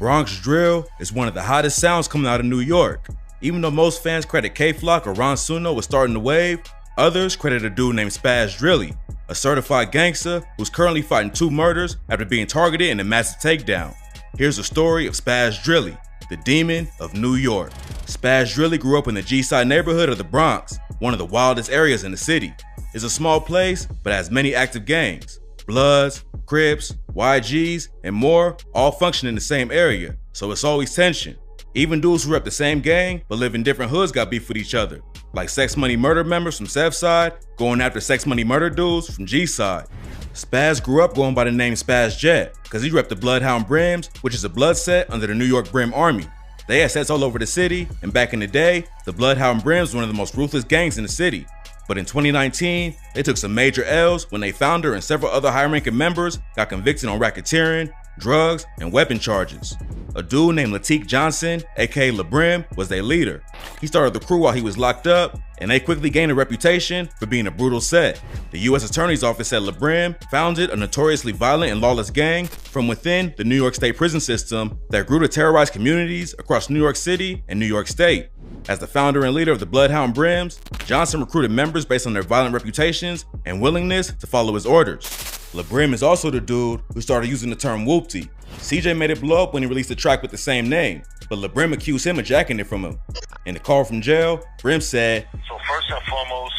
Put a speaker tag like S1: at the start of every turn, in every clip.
S1: Bronx drill is one of the hottest sounds coming out of New York. Even though most fans credit K-Flock or Ron Suno with starting the wave, others credit a dude named Spazz Drilly, a certified gangster who's currently fighting 2 murders after being targeted in a massive takedown. Here's the story of Spazz Drilly, the demon of New York. Spazz Drilly grew up in the G-side neighborhood of the Bronx, one of the wildest areas in the city. It's a small place, but has many active gangs. Bloods, Crips, YGs, and more all function in the same area, so it's always tension. Even dudes who rep the same gang but live in different hoods got beef with each other, like Sex Money Murder members from Seth side going after Sex Money Murder dudes from G side. Spazz grew up going by the name Spazz Jet because he repped the Bloodhound Brims, which is a blood set under the New York Brim Army. They had sets all over the city, and back in the day, the Bloodhound Brims were one of the most ruthless gangs in the city. But in 2019, they took some major L's when their founder and several other high-ranking members got convicted on racketeering, drugs, and weapon charges. A dude named Latique Johnson, aka LaBrim, was their leader. He started the crew while he was locked up, and they quickly gained a reputation for being a brutal set. The U.S. Attorney's Office said LaBrim founded a notoriously violent and lawless gang from within the New York State prison system that grew to terrorize communities across New York City and New York State. As the founder and leader of the Bloodhound Brims, Johnson recruited members based on their violent reputations and willingness to follow his orders. LaBrim is also the dude who started using the term whoopty. CJ made it blow up when he released a track with the same name, but LaBrim accused him of jacking it from him. In the call from jail, Brim said,
S2: "So first and foremost,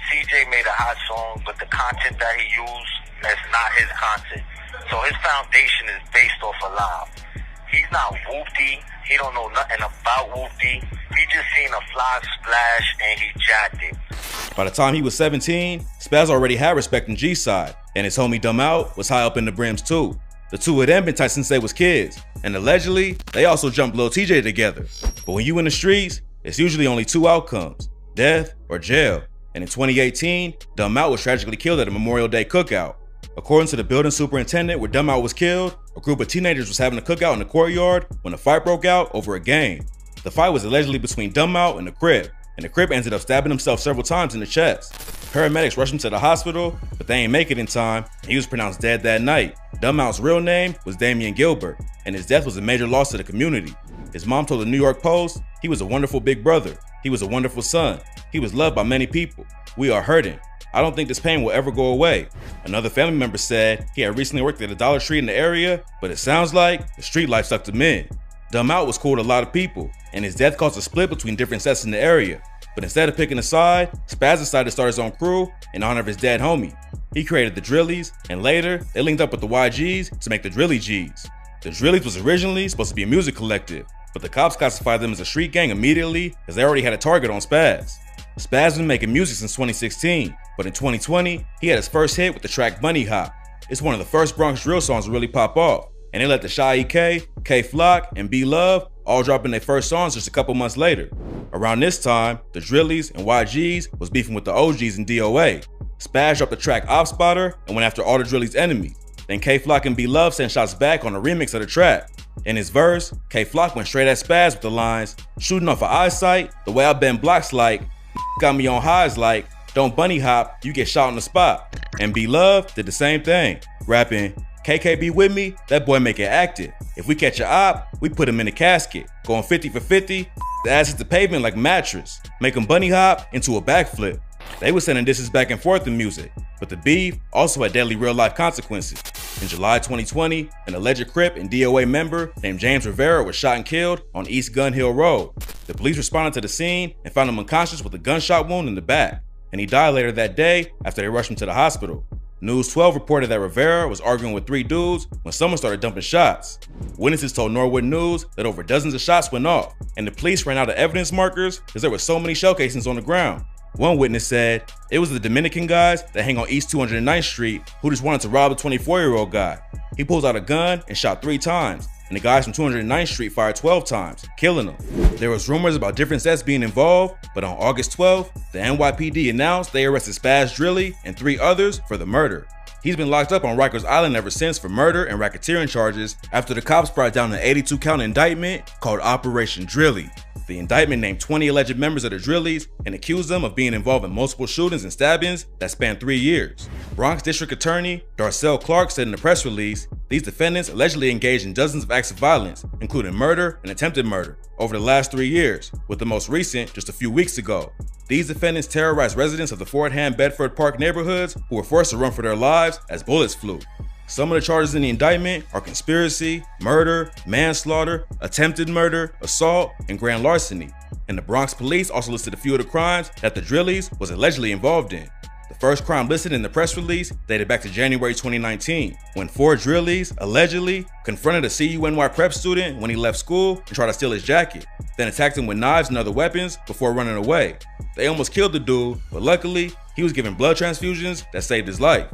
S2: CJ made a hot song, but the content that he used is not his content. So his foundation is based off a lie. He's not whoopty. He don't know nothing about whoopty. He just seen a fly splash and he jacked it."
S1: By the time he was 17, Spazz already had respect in G-side, and his homie Dumb Out was high up in the Brims too. The two of them been tight since they was kids, and allegedly, they also jumped Lil TJ together. But when you in the streets, it's usually only 2 outcomes, death or jail. And in 2018, Dumb Out was tragically killed at a Memorial Day cookout. According to the building superintendent where Dumb Out was killed, a group of teenagers was having a cookout in the courtyard when a fight broke out over a game. The fight was allegedly between Dumb Out and the Crip, and the Crip ended up stabbing himself several times in the chest. Paramedics rushed him to the hospital, but they ain't make it in time, and he was pronounced dead that night. Dumb Out's real name was Damian Gilbert, and his death was a major loss to the community. His mom told the New York Post, "He was a wonderful big brother. He was a wonderful son. He was loved by many people. We are hurting. I don't think this pain will ever go away." Another family member said he had recently worked at a Dollar Tree in the area, but it sounds like the street life sucked him in. Dumb Out was cool to a lot of people, and his death caused a split between different sets in the area. But instead of picking a side, Spazz decided to start his own crew in honor of his dead homie. He created the Drillys, and later, they linked up with the YGs to make the Drilly Gs. The Drillys was originally supposed to be a music collective, but the cops classified them as a street gang immediately as they already had a target on Spazz. Spazz has been making music since 2016, but in 2020, he had his first hit with the track Bunny Hop. It's one of the first Bronx drill songs to really pop off, and they let the Shy EK, K-Flock, and B-Love all drop in their first songs just a couple months later. Around this time, the Drillys and YGs was beefing with the OGs and DOA. Spazz dropped the track Op Spotter and went after all the Drillys' enemies. Then K-Flock and B-Love sent shots back on a remix of the track. In his verse, K-Flock went straight at Spazz with the lines, "Shooting off of eyesight, the way I bend blocks like, got me on highs like, don't bunny hop, you get shot on the spot." And B-Love did the same thing, rapping, "KK be with me, that boy make it active. If we catch a op, we put him in a casket. Going 50 for 50, the ass hits the pavement like mattress. Make him bunny hop into a backflip." They were sending disses back and forth in music, but the beef also had deadly real-life consequences. In July 2020, an alleged Crip and DOA member named James Rivera was shot and killed on East Gun Hill Road. The police responded to the scene and found him unconscious with a gunshot wound in the back, and he died later that day after they rushed him to the hospital. News 12 reported that Rivera was arguing with 3 dudes when someone started dumping shots. Witnesses told Norwood News that over dozens of shots went off, and the police ran out of evidence markers because there were so many shell casings on the ground. One witness said it was the Dominican guys that hang on East 209th Street who just wanted to rob a 24-year-old guy. He pulls out a gun and shot 3 times, and the guys from 209th Street fired 12 times, killing him. There was rumors about different sets being involved, but on August 12th, the NYPD announced they arrested Spazz Drilly and 3 others for the murder. He's been locked up on Rikers Island ever since for murder and racketeering charges after the cops brought down an 82-count indictment called Operation Drilly. The indictment named 20 alleged members of the Drillies and accused them of being involved in multiple shootings and stabbings that spanned 3 years. Bronx District Attorney Darcel Clark said in a press release, these defendants allegedly engaged in dozens of acts of violence, including murder and attempted murder, over the last 3 years, with the most recent just a few weeks ago. These defendants terrorized residents of the Fordham Bedford Park neighborhoods who were forced to run for their lives as bullets flew. Some of the charges in the indictment are conspiracy, murder, manslaughter, attempted murder, assault, and grand larceny. And the Bronx police also listed a few of the crimes that the Drillies was allegedly involved in. The first crime listed in the press release dated back to January 2019, when 4 Drillies allegedly confronted a CUNY prep student when he left school and tried to steal his jacket, then attacked him with knives and other weapons before running away. They almost killed the dude, but luckily, he was given blood transfusions that saved his life.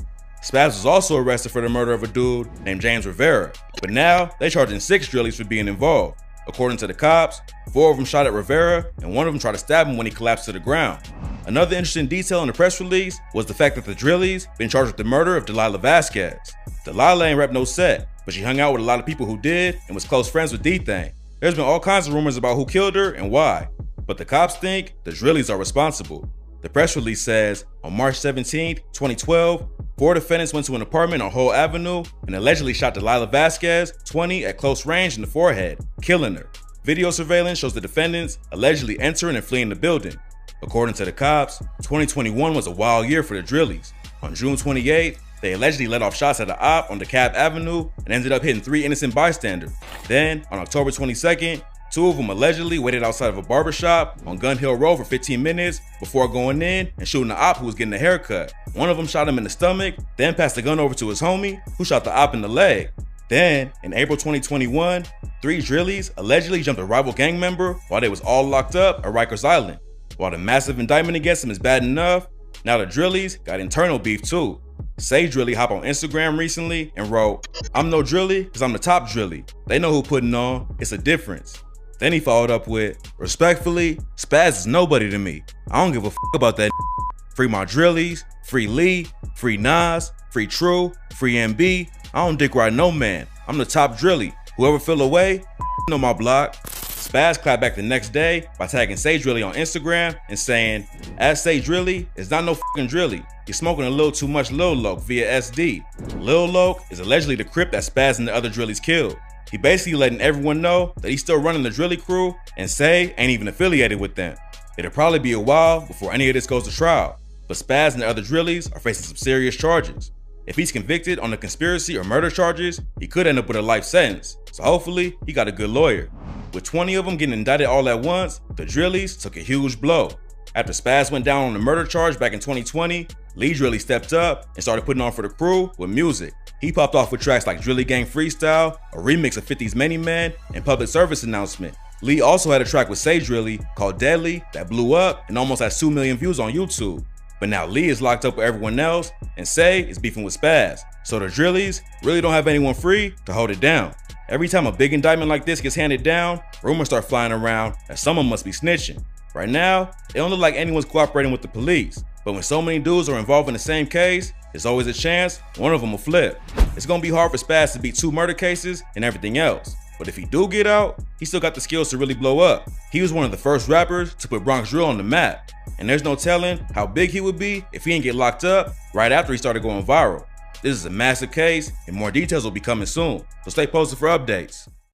S1: Spazz was also arrested for the murder of a dude named James Rivera, but now they charging 6 Drillies for being involved. According to the cops, 4 of them shot at Rivera and 1 of them tried to stab him when he collapsed to the ground. Another interesting detail in the press release was the fact that the Drillies been charged with the murder of Delilah Vasquez. Delilah ain't rep no set, but she hung out with a lot of people who did and was close friends with D-Thang. There's been all kinds of rumors about who killed her and why, but the cops think the Drillies are responsible. The press release says, on March 17, 2012, 4 defendants went to an apartment on Hull Avenue and allegedly shot Delilah Vasquez, 20, at close range in the forehead, killing her. Video surveillance shows the defendants allegedly entering and fleeing the building. According to the cops, 2021 was a wild year for the Drillies. On June 28th, they allegedly let off shots at an op on DeKalb Avenue and ended up hitting 3 innocent bystanders. Then, on October 22nd, 2 of them allegedly waited outside of a barbershop on Gun Hill Road for 15 minutes before going in and shooting the op who was getting a haircut. One of them shot him in the stomach, then passed the gun over to his homie, who shot the op in the leg. Then, in April 2021, 3 Drillies allegedly jumped a rival gang member while they was all locked up at Rikers Island. While the massive indictment against them is bad enough, now the Drillies got internal beef too. Say Drilly hopped on Instagram recently and wrote, "I'm no Drilly because I'm the top Drilly. They know who putting on, it's a difference." Then he followed up with, "Respectfully, Spazz is nobody to me. I don't give a f about that. Free my Drillies, free Lee, free Nas, free True, free MB. I don't dick ride no man. I'm the top Drilly. Whoever feel away, know my block." Spazz clapped back the next day by tagging Say Drilly on Instagram and saying, "As Say Drilly, it's not no fucking Drilly. You're smoking a little too much Lil Loke via SD. Lil Loke is allegedly the Crip that Spazz and the other Drillies killed. He basically letting everyone know that he's still running the Drilly crew and Say ain't even affiliated with them. It'll probably be a while before any of this goes to trial, but Spazz and the other Drillies are facing some serious charges. If he's convicted on the conspiracy or murder charges, he could end up with a life sentence, so hopefully he got a good lawyer. With 20 of them getting indicted all at once, the Drillies took a huge blow. After Spazz went down on the murder charge back in 2020, Lee Drilly stepped up and started putting on for the crew with music. He popped off with tracks like Drilly Gang Freestyle, a remix of 50's Many Men, and Public Service Announcement. Lee also had a track with Say Drilly called Deadly that blew up and almost has 2 million views on YouTube. But now Lee is locked up with everyone else and Say is beefing with Spazz. So the Drillies really don't have anyone free to hold it down. Every time a big indictment like this gets handed down, rumors start flying around that someone must be snitching. Right now, it don't look like anyone's cooperating with the police, but when so many dudes are involved in the same case, there's always a chance one of them will flip. It's gonna be hard for Spazz to beat 2 murder cases and everything else, but if he do get out, he still got the skills to really blow up. He was one of the first rappers to put Bronx drill on the map, and there's no telling how big he would be if he didn't get locked up right after he started going viral. This is a massive case, and more details will be coming soon, so stay posted for updates.